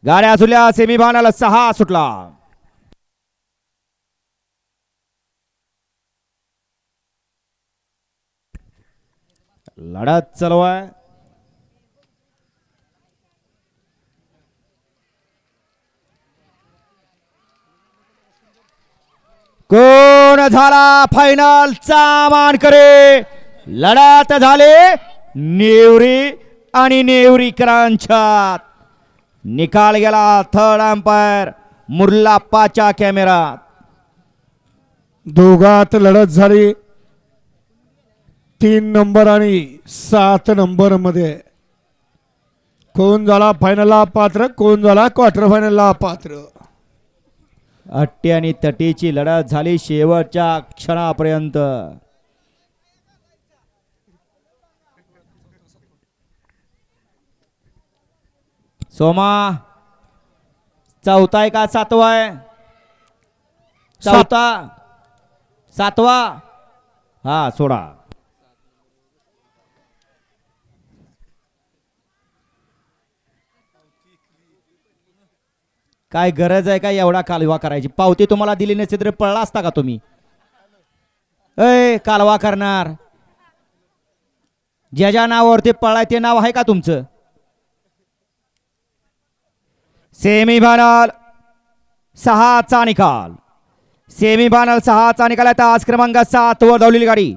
गाड्या झुल्या सेमीफायनल 6 सुटला. लढत चालू आहे. कोण झाला फायनलचा मानकरी. लढत झाले नेवरी आणि नेवरीकरांच्यात. निकाल गेला थर्ड अंपायर मुर्लाप्पाच्या कॅमेरात. दोघात लढत झाली 3 नंबर आणि 7 नंबर मध्ये. कोण झाला फायनलला पात्र, कोण झाला क्वार्टर फायनलला पात्र. अट्टी आणि तटीची लढत झाली शेवटच्या क्षणापर्यंत. सोमा चौथा आहे का सातवा आहे? चौथा सातवा. हा सोडा. काय गरज आहे का एवढा कालवा करायची? पावती तुम्हाला दिली नसती तरी पळला असता का तुम्ही? कालवा करणार ज्याच्या नावावरती पळाय ते नाव आहे का तुमचं? सेमीफायनल 6चा निकाल. सेमीफायनल 6चा निकाल आहे. आज क्रमांक 7 वर धावलेली गाडी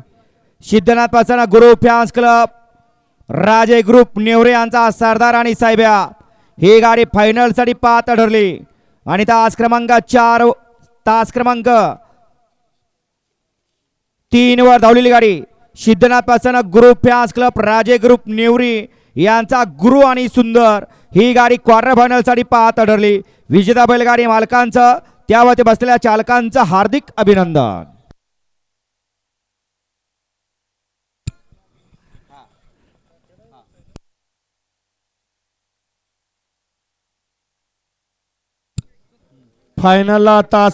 सिद्धनाथ पासून ग्रुप फॅन्स क्लब राजे ग्रुप नेवरे यांचा सरदार आणि साहेब्या ही गाडी फायनल साठी पात्र ठरली. आणि तास क्रमांक 4 तास क्रमांक 3 वर धावलेली गाडी सिद्धनाथ पासून ग्रुप फॅन्स क्लब राजे ग्रुप नेवरी यांचा गुरु आणि सुंदर ही गाडी क्वार्टर फायनल साठी पात्र ठरली. विजेता बैलगाडी मालकांचं त्यावरती बसलेल्या चालकांचं हार्दिक अभिनंदन. फायनलला तास